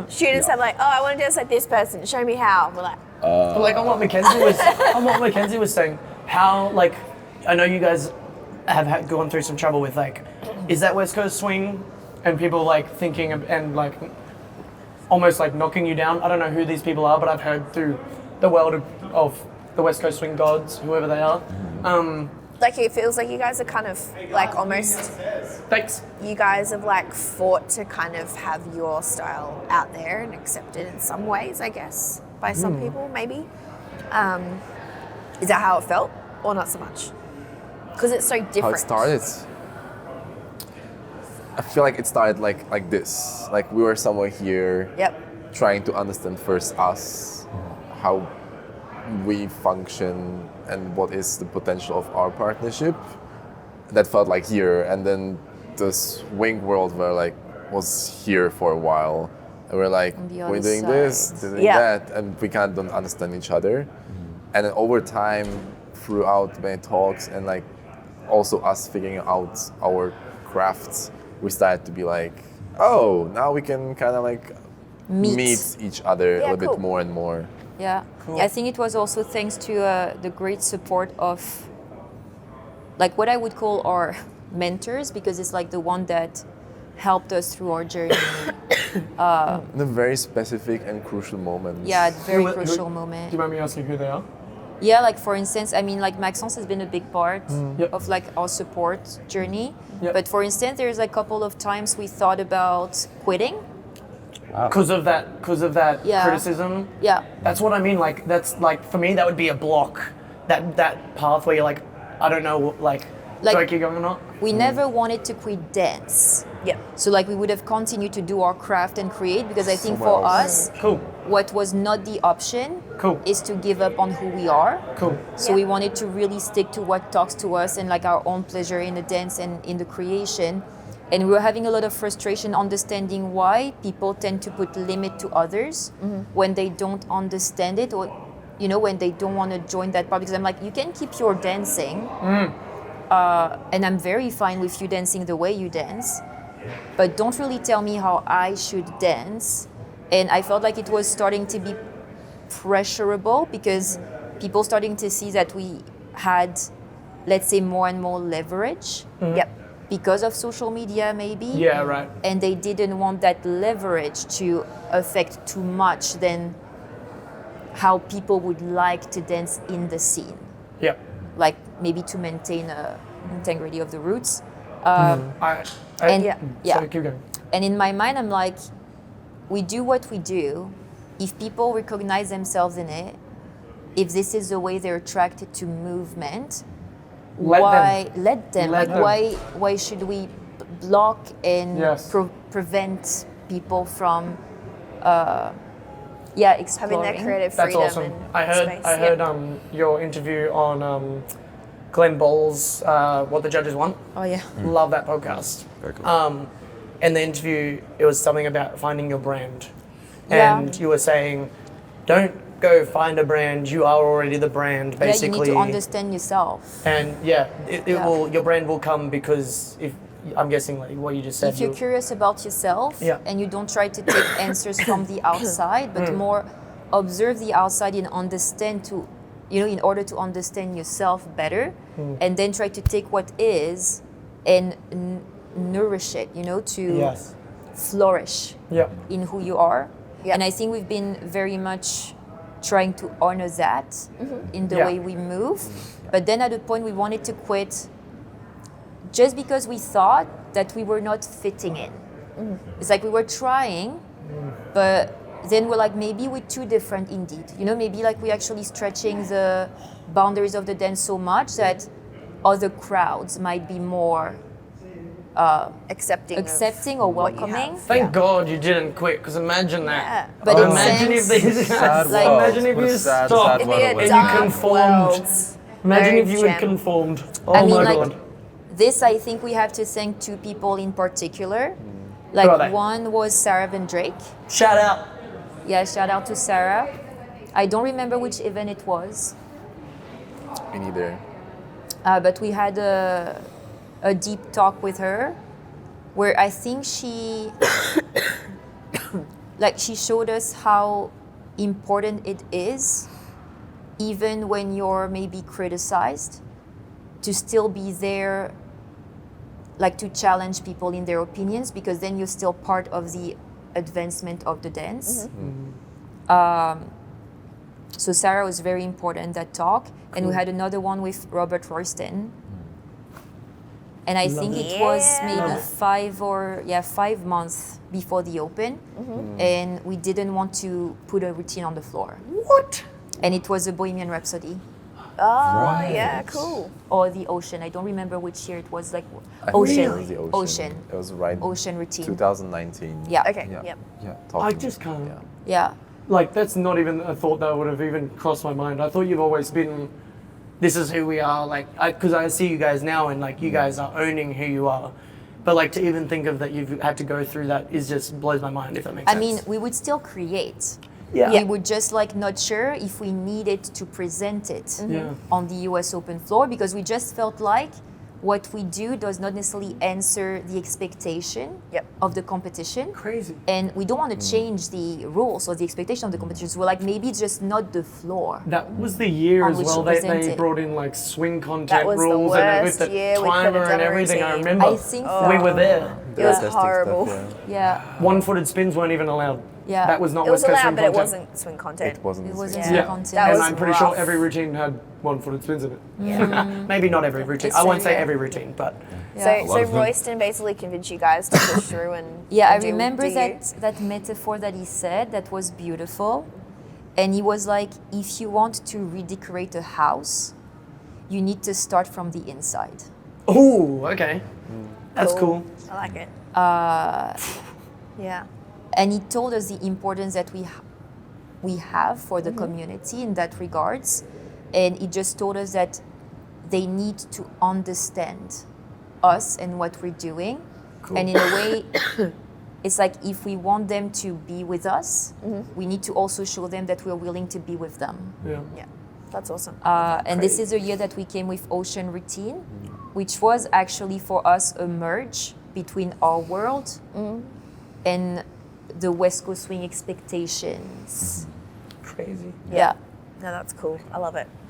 students have like, oh, I want to dance like this person. Show me how. We're like, But like on what Mackenzie was saying, how like I know you guys have gone through some trouble with like, is that West Coast swing, and people like thinking and like almost like knocking you down. I don't know who these people are, but I've heard through the world of the West Coast swing gods, whoever they are. like it feels like you guys are kind of like almost. Thanks. You guys have like fought to kind of have your style out there and accepted in some ways, I guess, by some people maybe. Is that how it felt, or not so much? Because it's so different. How it started? I feel like it started like this. Like we were somewhere here, trying to understand first us, how we function, and what is the potential of our partnership. That felt like here, and then the swing world was here for a while, and we're like, we're doing side. this, doing that, and we kind of don't understand each other. And then over time, throughout many talks, and like also us figuring out our crafts, we started to be like, oh, now we can kind of like meet each other a little bit more and more. Yeah, cool. I think it was also thanks to the great support of like what I would call our mentors, because it's like the one that helped us through our journey. In a very specific and crucial moment. Yeah, very crucial moment. Do you mind me asking who they are? Yeah, like for instance, I mean, like Maxence has been a big part of like our support journey. But for instance, there's a couple of times we thought about quitting. Because of that criticism. Yeah. That's what I mean. Like that's like for me that would be a block. That path where you're like, I don't know, like do I keep going or not? We never wanted to quit dance. Yeah. So like we would have continued to do our craft and create, because I think for us, what was not the option is to give up on who we are. So we wanted to really stick to what talks to us and like our own pleasure in the dance and in the creation. And we were having a lot of frustration understanding why people tend to put limit to others when they don't understand it, or you know, when they don't want to join that part. Because I'm like, you can keep your dancing, and I'm very fine with you dancing the way you dance, but don't really tell me how I should dance. And I felt like it was starting to be pressurable, because people starting to see that we had, let's say, more and more leverage. Because of social media, maybe. Yeah, right. And they didn't want that leverage to affect too much than how people would like to dance in the scene. Yeah. Like maybe to maintain integrity of the roots. Sorry, keep going. And in my mind, I'm like, we do what we do. If people recognize themselves in it, if this is the way they're attracted to movement, let them. Why should we block and prevent people from exploring? Having that creative freedom. That's awesome. I heard your interview on Glenn Ball's What the Judges Want. Oh yeah. Love that podcast. Very cool. In the interview, it was something about finding your brand, and you were saying, don't go find a brand. You are already the brand, basically. Yeah, you need to understand yourself. And will. Your brand will come because if I'm guessing like what you just said. If you're curious about yourself and you don't try to take answers from the outside, but more observe the outside and understand in order to understand yourself better, and then try to take what is and nourish it, to flourish in who you are. And I think we've been very much trying to honor that in the way we move. But then at a point we wanted to quit just because we thought that we were not fitting in. It's like we were trying, but then we're like, maybe we're too different indeed. Maybe like we're actually stretching the boundaries of the dance so much that other crowds might be more accepting or welcoming. Thank God you didn't quit, because imagine that. But imagine if these guys, imagine if you stopped and you conformed. Imagine if you had conformed. Oh my God. This, I think we have to thank two people in particular. Like one was Sarah Van Drake. Shout out. Yeah, shout out to Sarah. I don't remember which event it was. Me neither. But we had a deep talk with her, where I think she like she showed us how important it is, even when you're maybe criticized, to still be there, like to challenge people in their opinions, because then you're still part of the advancement of the dance. So Sarah was very important, that talk. And we had another one with Robert Royston. And I think it was maybe 5 months before the open. And we didn't want to put a routine on the floor. What? And it was a Bohemian Rhapsody. Oh, yeah, cool. Or the Ocean. I don't remember which year it was, like I think Ocean. it was the Ocean. It was right. Ocean routine. 2019. Yeah. Okay, yep. Yeah. I just can't. Yeah. Like, that's not even a thought that would have even crossed my mind. I thought you've always been, this is who we are, like, because I see you guys now and, like, you guys are owning who you are. But, like, to even think of that you've had to go through that is just blows my mind, if that makes sense. I mean, we would still create. Yeah. We would just, like, not sure if we needed to present it on the US Open floor, because we just felt like what we do does not necessarily answer the expectation of the competition. Crazy. And we don't want to change the rules or the expectation of the competition. So we're like, maybe it's just not the floor. That was the year On as which well you that they presented. brought in like swing content That was the rules and with worst the year we could have timer done and a everything. I routine. remember I think so. we were there. It was Testing horrible. stuff, Yeah. One-footed spins weren't even allowed. Yeah. That was not It was West Coast allowed, swing but it content. wasn't swing content. It wasn't. It wasn't Yeah. swing Yeah, content. That and was I'm pretty sure rough. every routine had one-footed spins in it. Maybe not every routine. It's I won't true, say yeah. every routine, but Yeah. So Royston basically convinced you guys to push through and Yeah, I do remember you. that metaphor that he said that was beautiful. And he was like, if you want to redecorate a house, you need to start from the inside. oh, okay, that's cool. I like it. Yeah. And he told us the importance that we have for the community in that regards. And he just told us that they need to understand us and what we're doing. Cool. And in a way, it's like if we want them to be with us, we need to also show them that we're willing to be with them. Yeah. Yeah. That's awesome. And this is a year that we came with Ocean Routine, which was actually for us a merge between our world and the West Coast swing expectations. Crazy. Yeah. No, that's cool. I love it.